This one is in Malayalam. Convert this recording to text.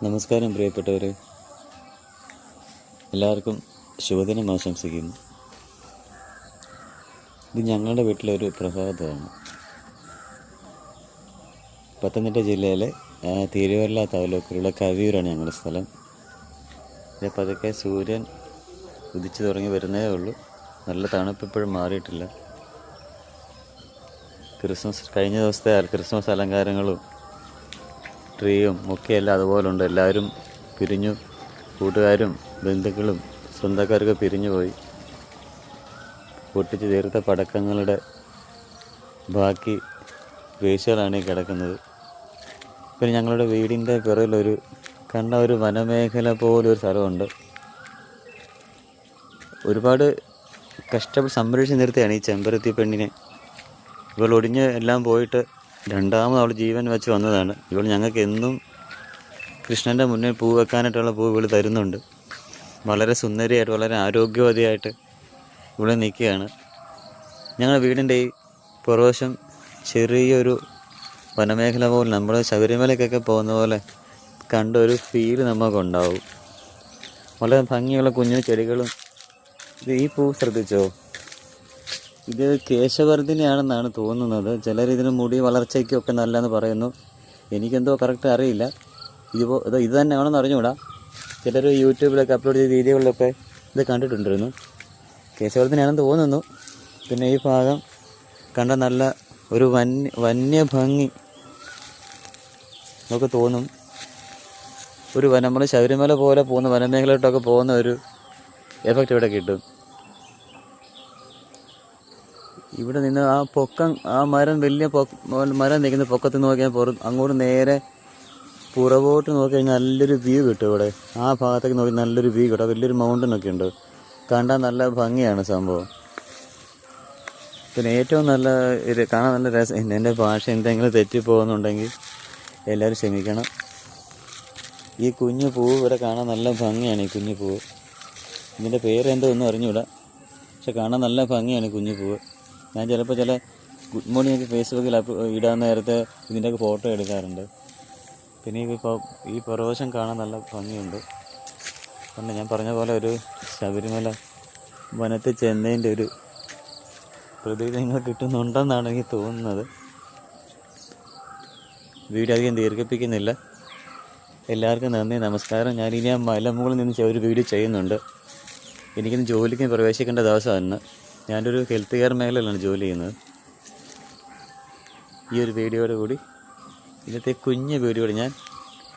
നമസ്കാരം പ്രിയപ്പെട്ടവരെ, എല്ലാവർക്കും ശുഭദിനം ആശംസിക്കുന്നു. ഇത് ഞങ്ങളുടെ വീട്ടിലൊരു പ്രഭാതമാണ്. പത്തനംതിട്ട ജില്ലയിലെ തിരുവല്ല താലൂക്കിലുള്ള കവിയൂരാണ് ഞങ്ങളുടെ സ്ഥലം. ഇത് പതുക്കെ സൂര്യൻ ഉദിച്ചു തുടങ്ങി വരുന്നേ ഉള്ളൂ. നല്ല തണുപ്പ് ഇപ്പോഴും മാറിയിട്ടില്ല. കഴിഞ്ഞ ദിവസത്തെ ക്രിസ്മസ് അലങ്കാരങ്ങളും ട്രീയും ഒക്കെയെല്ലാം അതുപോലെ ഉണ്ട്. എല്ലാവരും പിരിഞ്ഞു. കൂട്ടുകാരും ബന്ധുക്കളും സ്വന്തക്കാരൊക്കെ പിരിഞ്ഞു പോയി. പൊട്ടിച്ച് തീർത്ത പടക്കങ്ങളുടെ ബാക്കി വേശികളാണ് ഈ കിടക്കുന്നത്. പിന്നെ ഞങ്ങളുടെ വീടിൻ്റെ പിറകിലൊരു ഒരു വനമേഖല പോലൊരു സ്ഥലമുണ്ട്. ഒരുപാട് കഷ്ടപ്പെട്ട് സംരക്ഷിച്ച് നിർത്തിയാണ് ഈ ചെമ്പരത്തി പെണ്ണിനെ. ഇവൾ ഒടിഞ്ഞ് എല്ലാം പോയിട്ട് രണ്ടാമത് അവൾ ജീവൻ വെച്ച് വന്നതാണ്. ഇവൾ ഞങ്ങൾക്ക് എന്നും കൃഷ്ണൻ്റെ മുന്നിൽ പൂ വെക്കാനായിട്ടുള്ള പൂ ഇവൾ തരുന്നുണ്ട്. വളരെ സുന്ദരിയായിട്ട് വളരെ ആരോഗ്യവതിയായിട്ട് ഇവിടെ നിൽക്കുകയാണ്. ഞങ്ങളുടെ വീടിൻ്റെ ഈ പുറവശം ചെറിയൊരു വനമേഖല പോലെ, നമ്മൾ ശബരിമലയ്ക്കൊക്കെ പോകുന്ന പോലെ കണ്ടൊരു ഫീല് നമുക്കുണ്ടാവും. വളരെ ഭംഗിയുള്ള കുഞ്ഞു ചെടികളും. ഈ പൂ ശ്രദ്ധിച്ചോ? ഇത് കേശവർദ്ധിനിയാണെന്നാണ് തോന്നുന്നത്. ചിലർ ഇതിന് മുടി വളർച്ചയ്ക്കൊക്കെ നല്ലതെന്ന് പറയുന്നു. എനിക്കെന്തോ കറക്റ്റ് അറിയില്ല. ഇത് തന്നെയാണെന്ന് അറിഞ്ഞുകൂടാ. ചിലർ യൂട്യൂബിലൊക്കെ അപ്ലോഡ് ചെയ്ത വീഡിയോകളിലൊക്കെ ഇത് കണ്ടിട്ടുണ്ടായിരുന്നു. കേശവർദ്ധിനിയാണെന്ന് തോന്നുന്നു. പിന്നെ ഈ ഭാഗം കണ്ട നല്ല ഒരു വന്യഭംഗി നമുക്ക് തോന്നും. ഒരു നമ്മൾ ശബരിമല പോലെ പോകുന്ന വനമേഖലയിലോട്ടൊക്കെ പോകുന്ന ഒരു എഫക്റ്റ് ഇവിടെ കിട്ടും. ഇവിടെ നിന്ന് ആ പൊക്കം, ആ മരം വലിയ മരം നിൽക്കുന്ന പൊക്കത്ത് നോക്കിയാൽ അങ്ങോട്ട് നേരെ പുറകോട്ട് നോക്കി കഴിഞ്ഞാൽ നല്ലൊരു വ്യൂ കിട്ടും. ഇവിടെ ആ ഭാഗത്തേക്ക് നോക്കി നല്ലൊരു വ്യൂ കിട്ടും. വലിയൊരു മൗണ്ടനൊക്കെ ഉണ്ട്. കണ്ടാൽ നല്ല ഭംഗിയാണ് സംഭവം. പിന്നെ ഏറ്റവും നല്ല കാണാൻ നല്ല രസം. എൻ്റെ ഭാഷ എന്തെങ്കിലും തെറ്റിപ്പോകുന്നുണ്ടെങ്കിൽ എല്ലാവരും ക്ഷമിക്കണം. ഈ കുഞ്ഞു പൂവ് ഇവിടെ കാണാൻ നല്ല ഭംഗിയാണ്. ഈ കുഞ്ഞു പൂവ്, ഇതിൻ്റെ പേര് എന്തോ ഒന്നും അറിഞ്ഞൂടാ, പക്ഷെ കാണാൻ നല്ല ഭംഗിയാണ് കുഞ്ഞു പൂവ്. ഞാൻ ചിലപ്പോൾ ചില ഗുഡ് മോർണിംഗ് ഒക്കെ ഫേസ്ബുക്കിൽ ഇടാൻ നേരത്തെ ഇതിൻ്റെയൊക്കെ ഫോട്ടോ എടുക്കാറുണ്ട്. പിന്നെ ഈ പ്രവേശം കാണാൻ നല്ല ഭംഗിയുണ്ട്. പിന്നെ ഞാൻ പറഞ്ഞ പോലെ ഒരു ശബരിമല വനത്തിൽ ചെന്നതിൻ്റെ ഒരു പ്രതീതി നിങ്ങൾ കിട്ടുന്നുണ്ടെന്നാണ് എനിക്ക് തോന്നുന്നത്. വീഡിയോ അധികം ദീർഘിപ്പിക്കുന്നില്ല. എല്ലാവർക്കും നന്ദി, നമസ്കാരം. ഞാനിനി ആ മലമുകളിൽ നിന്ന് ഒരു വീഡിയോ ചെയ്യുന്നുണ്ട്. എനിക്കിന്ന് ജോലിക്ക് പ്രവേശിക്കേണ്ട ദിവസമാണ്. ഞാനൊരു ഹെൽത്ത് കെയർ മേഖലയിലാണ് ജോലി ചെയ്യുന്നത്. ഈ ഒരു വീഡിയോയോട് കൂടി, ഇന്നത്തെ കുഞ്ഞ് വീഡിയോയോട് ഞാൻ